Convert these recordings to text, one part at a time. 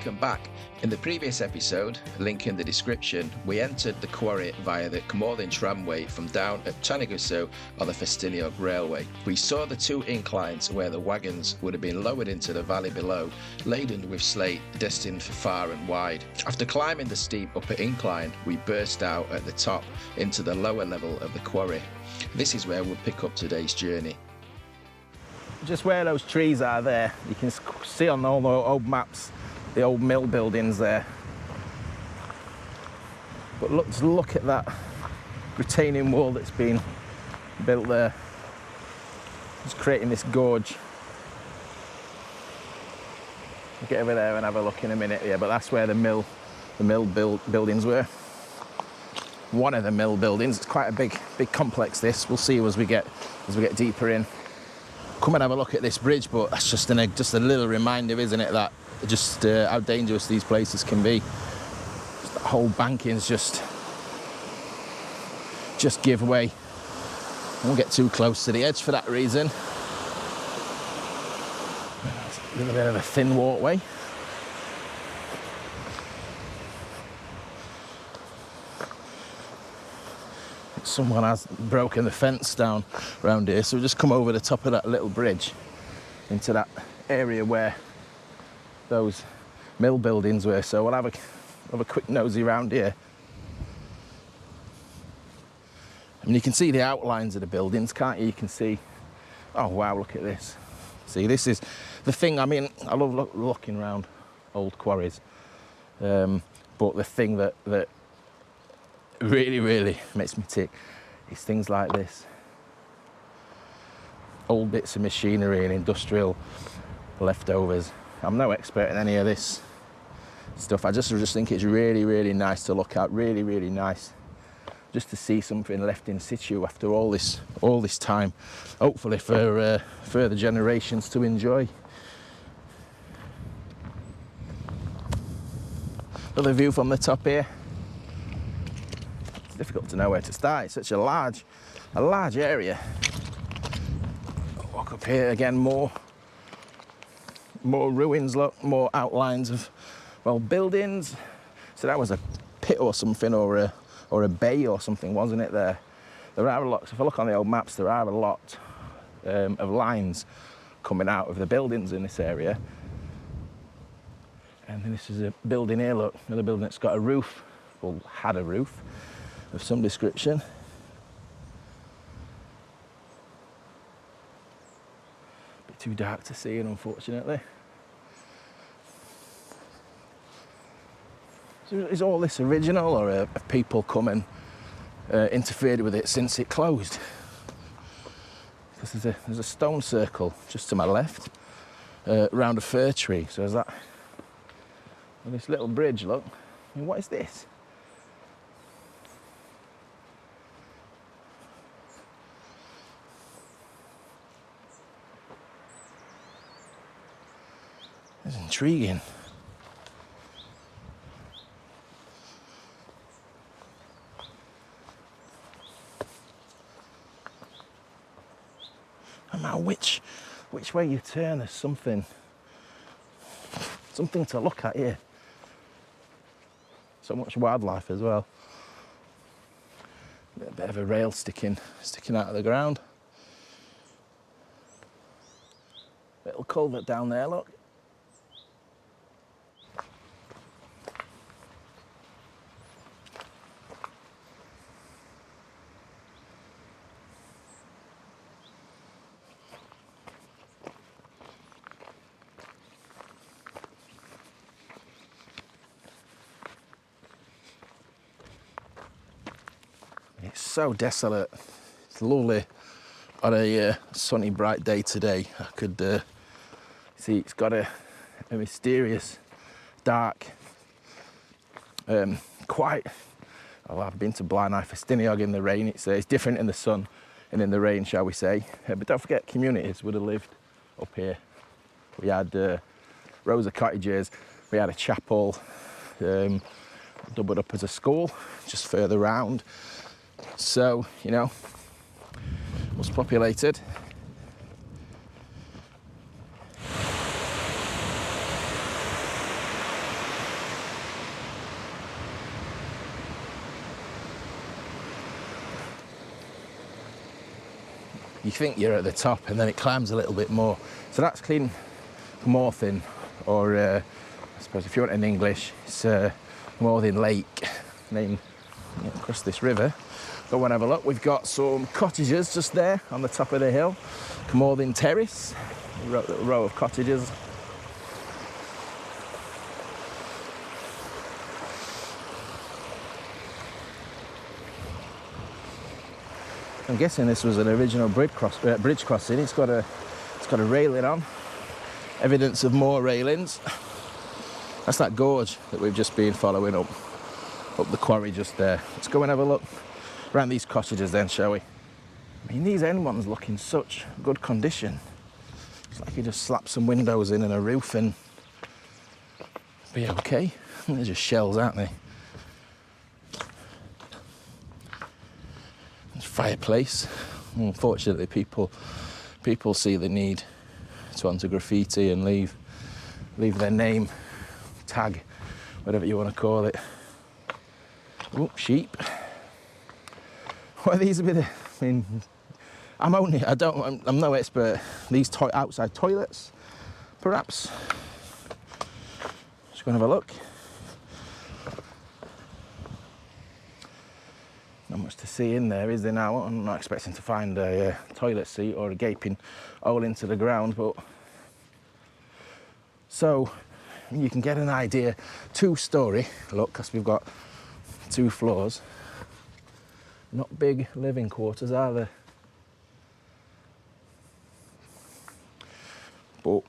welcome back. In the previous episode, link in the description, we entered the quarry via the Cwmorthin Tramway from down at Llyn on the Ffestiniog Railway. We saw the two inclines where the wagons would have been lowered into the valley below, laden with slate destined for far and wide. After climbing the steep upper incline, we burst out at the top into the lower level of the quarry. This is where we'll pick up today's journey. Just where those trees are there, you can see on all the old maps the old mill buildings there. But look at that retaining wall that's been built there. It's creating this gorge. We'll get over there and have a look in a minute here, but that's where the mill buildings were. One of the mill buildings. It's quite a big complex this. We'll see as we get deeper in. Come and have a look at this bridge, but that's just a little reminder, isn't it, that just how dangerous these places can be. Just the whole banking's just give way. I won't get too close to the edge for that reason. It's a little bit of a thin walkway. Someone has broken the fence down around here, so we'll just come over the top of that little bridge into that area where those mill buildings were. So we'll have a quick nosy around here. I mean, you can see the outlines of the buildings, can't you? You can see, oh wow, look at this. See, this is the thing. I mean, I love looking around old quarries, but the thing that really makes me tick is things like this. Old bits of machinery and industrial leftovers. I'm no expert in any of this stuff. I just think it's really nice to look at. Really nice just to see something left in situ after all this time. Hopefully for further generations to enjoy. Another view from the top here. It's difficult to know where to start. It's such a large area. Walk up here again, more ruins, look, more outlines of, well, buildings. So that was a pit or something, or a bay or something, wasn't it there? There are a lot, so if I look on the old maps, there are a lot of lines coming out of the buildings in this area. And then this is a building here, look, another building that's got a roof, or had a roof of some description. Bit too dark to see, unfortunately. So is all this original, or have people come and interfered with it since it closed? Because there's a stone circle just to my left, around a fir tree. So is that, well, this little bridge, look. I mean, what is this? It's intriguing. No matter which way you turn, there's something to look at here. So much wildlife as well. A bit of a rail sticking out of the ground. Little culvert down there, look. It's so desolate. It's lovely on a sunny, bright day today. I could see it's got a mysterious, dark, quite. Well, I've been to Ffestiniog in the rain. It's different in the sun and in the rain, shall we say? But don't forget, communities would have lived up here. We had rows of cottages. We had a chapel, doubled up as a school, just further round. So, you know, it was populated. you think you're at the top, and then it climbs a little bit more. So that's Llyn Cwmorthin, or I suppose if you want it in English, it's Cwmorthin Lake, named across this river. Go and have a look. We've got some cottages just there on the top of the hill. Cwmorthin Terrace, a row of cottages. I'm guessing this was an original bridge crossing. It's got a railing on. Evidence of more railings. That's that gorge that we've just been following up the quarry just there. Let's go and have a look around these cottages then, shall we? I mean, these end ones look in such good condition. It's like you just slap some windows in and a roof and be okay. They're just shells, aren't they? Fireplace. Unfortunately, people see the need to want to graffiti and leave their name, tag, whatever you want to call it. Oh, sheep. What are these a bit of, I mean, I'm no expert. These outside toilets, perhaps. Just go and have a look. Not much to see in there, is there now? I'm not expecting to find a toilet seat or a gaping hole into the ground, but so you can get an idea. 2-story, look, because we've got 2 floors. Not big living quarters, are they? But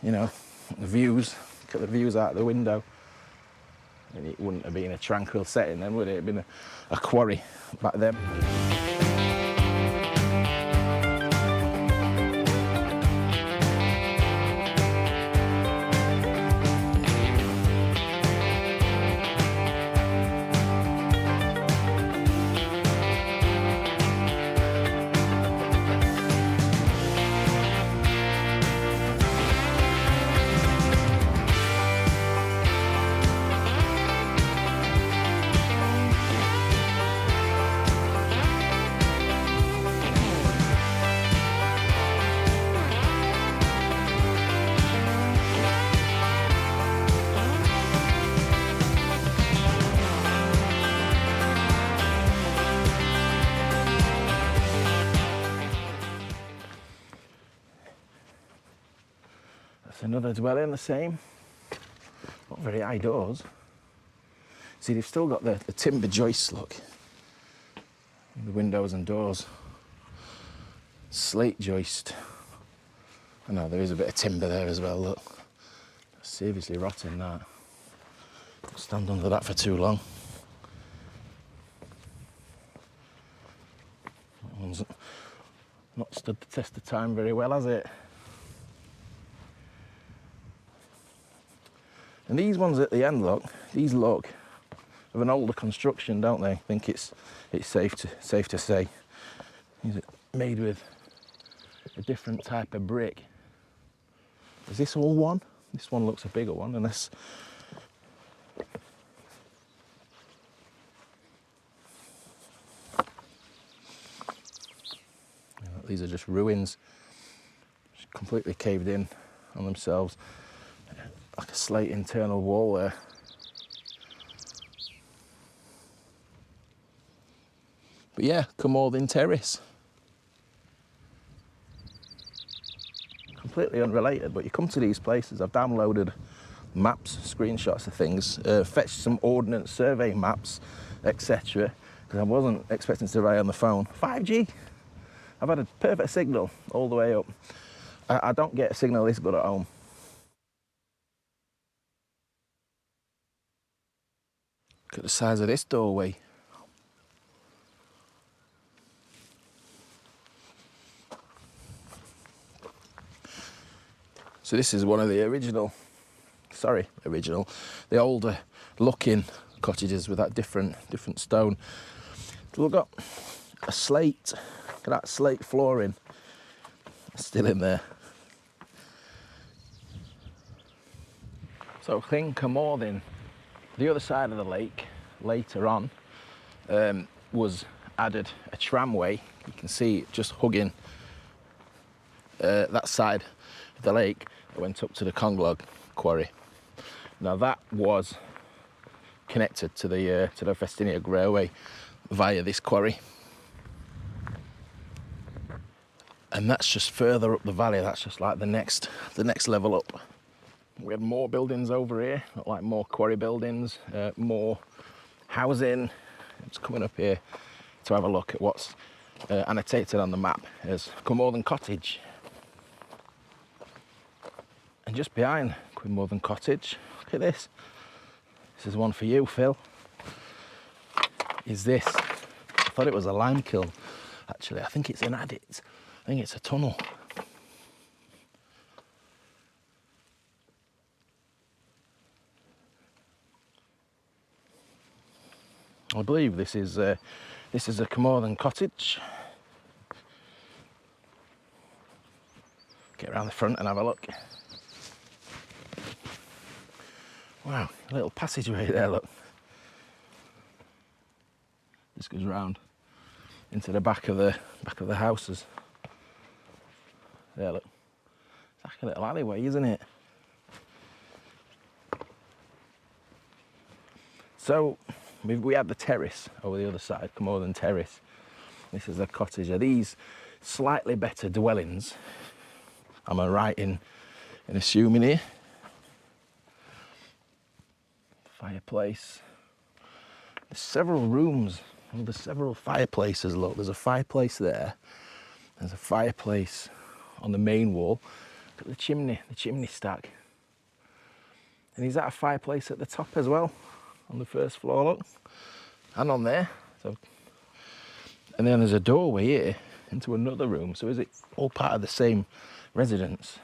you know, the views. Look at the views out the window. And it wouldn't have been a tranquil setting then, would it? It'd been a quarry back then. Another dwelling, the same. Not very high doors. See, they've still got the timber joists, look. The windows and doors. Slate joist. I know there is a bit of timber there as well, look. Seriously rotting, that. Don't stand under that for too long. That one's not stood the test of time very well, has it? And these ones at the end, look, these look of an older construction, don't they? I think it's safe to say. These are made with a different type of brick. Is this all one? This one looks a bigger one, unless. These are just ruins, just completely caved in on themselves. Like a slate internal wall there. But yeah, Cwmorthin Terrace. Completely unrelated, but you come to these places. I've downloaded maps, screenshots of things, fetched some ordnance survey maps, etc. Because I wasn't expecting to rely on the phone. 5G. I've had a perfect signal all the way up. I don't get a signal this good at home. Look at the size of this doorway. So this is one of the the older looking cottages with that different stone. We've got a slate, look at that slate flooring, still in there. So Llyn Cwmorthin, the other side of the lake, later on, was added a tramway. You can see it just hugging that side of the lake that went up to the Cwmorthin Quarry. Now that was connected to the Ffestiniog Railway via this quarry. And that's just further up the valley. That's just like the next level up. We had more buildings over here, look like more quarry buildings, more housing. It's coming up here to have a look at what's annotated on the map as Cwmorthin Cottage. And just behind Cwmorthin Cottage, look at this. This is one for you, Phil. Is this? I thought it was a lime kiln. Actually, I think it's an adit. I think it's a tunnel. I believe this is a Cwmorthin cottage. Get around the front and have a look. Wow, a little passageway there, look. This goes round into the back of the houses. There, look. It's like a little alleyway, isn't it? So we had the terrace over the other side, Cwmorthin Terrace. This is a cottage. Are these slightly better dwellings? Am I right in assuming here? Fireplace. There's several rooms. Well, there's several fireplaces. Look, there's a fireplace there. There's a fireplace on the main wall. Look at the chimney stack. And is that a fireplace at the top as well? On the first floor, look. And on there. So, and then there's a doorway here into another room. So is it all part of the same residence?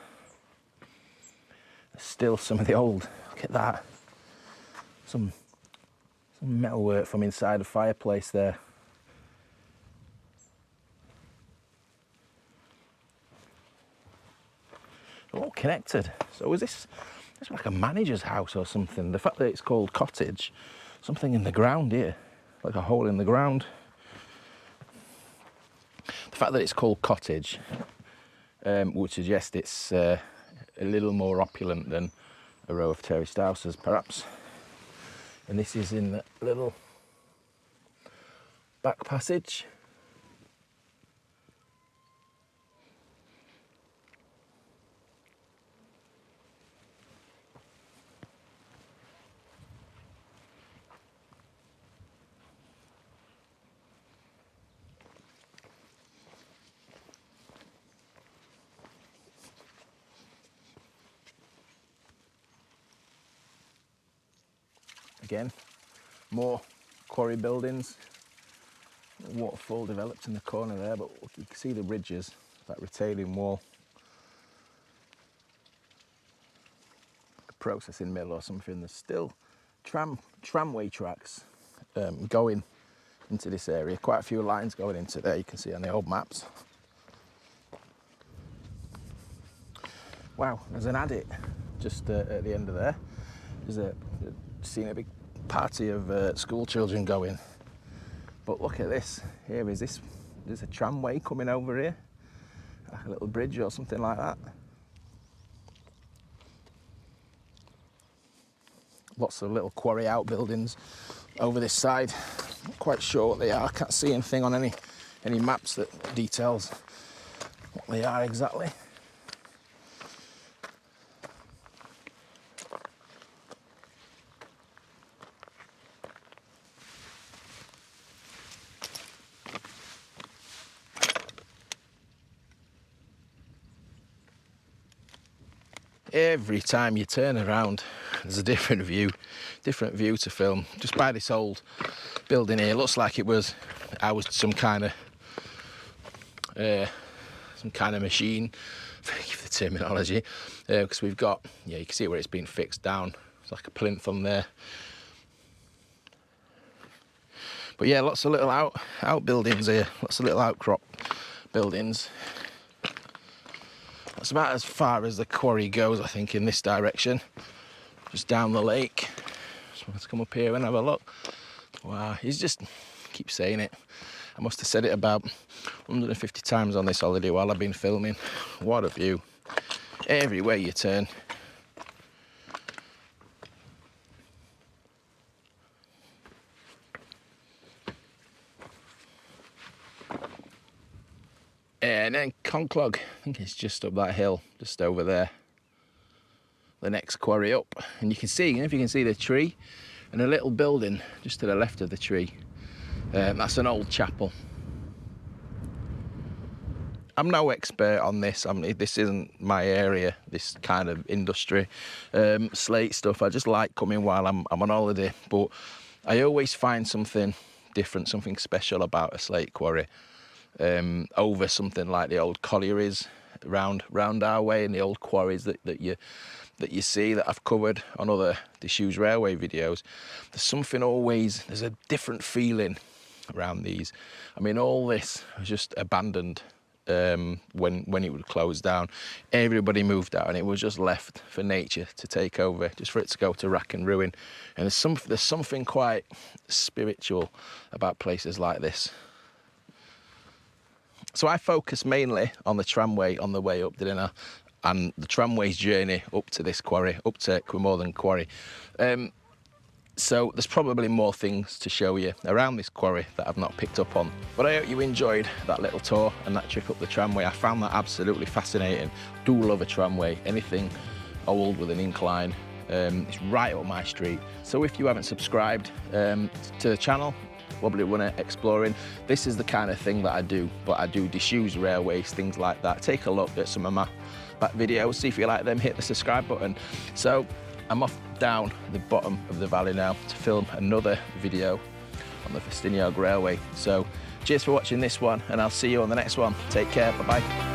There's still some of the old, look at that. Some metalwork from inside the fireplace there. All connected. So is this like a manager's house or something? The fact that it's called cottage, something in the ground here, like a hole in the ground. The fact that it's called cottage would suggest it's a little more opulent than a row of terraced houses, perhaps. And this is in the little back passage. Again, more quarry buildings. Waterfall developed in the corner there, but you can see the ridges, that retaining wall. A processing mill or something. There's still tramway tracks going into this area. Quite a few lines going into there, you can see on the old maps. Wow, there's an adit just at the end of there. There's seen a big party of school children going. But look at this. Here is this. There's a tramway coming over here. Like a little bridge or something like that. Lots of little quarry outbuildings over this side. Not quite sure what they are. Can't see anything on any maps that details what they are exactly. Every time you turn around, there's a different view to film. Just by this old building here, looks like it was housed some kind of machine, forgive the terminology, because we've got, you can see where it's been fixed down. It's like a plinth on there. But yeah, lots of little outbuildings here, lots of little outcrop buildings. That's about as far as the quarry goes, I think, in this direction. Just down the lake. Just want to come up here and have a look. Wow, he's just keep saying it. I must have said it about 150 times on this holiday while I've been filming. What a view. Everywhere you turn. And then Conclog, I think it's just up that hill, just over there. The next quarry up. And you can see, if you can see the tree and a little building just to the left of the tree. That's an old chapel. I'm no expert on this. This isn't my area, this kind of industry, slate stuff. I just like coming while I'm on holiday. But I always find something different, something special about a slate quarry. Over something like the old collieries round our way, and the old quarries that you see that I've covered on other disused railway videos. There's a different feeling around these. I mean, all this was just abandoned when it would close down. Everybody moved out and it was just left for nature to take over, just for it to go to rack and ruin. And there's something quite spiritual about places like this. So I focus mainly on the tramway on the way up, didn't I? And the tramway's journey up to this quarry, up to Cwmorthin Quarry. So there's probably more things to show you around this quarry that I've not picked up on. But I hope you enjoyed that little tour and that trip up the tramway. I found that absolutely fascinating. Do love a tramway, anything old with an incline. It's right up my street. So if you haven't subscribed to the channel, Wobbly Runner Exploring, this is the kind of thing that I do, but I do disused railways, things like that. Take a look at some of my back videos, see if you like them, hit the subscribe button. So I'm off down the bottom of the valley now to film another video on the Ffestiniog Railway. So cheers for watching this one, and I'll see you on the next one. Take care, bye-bye.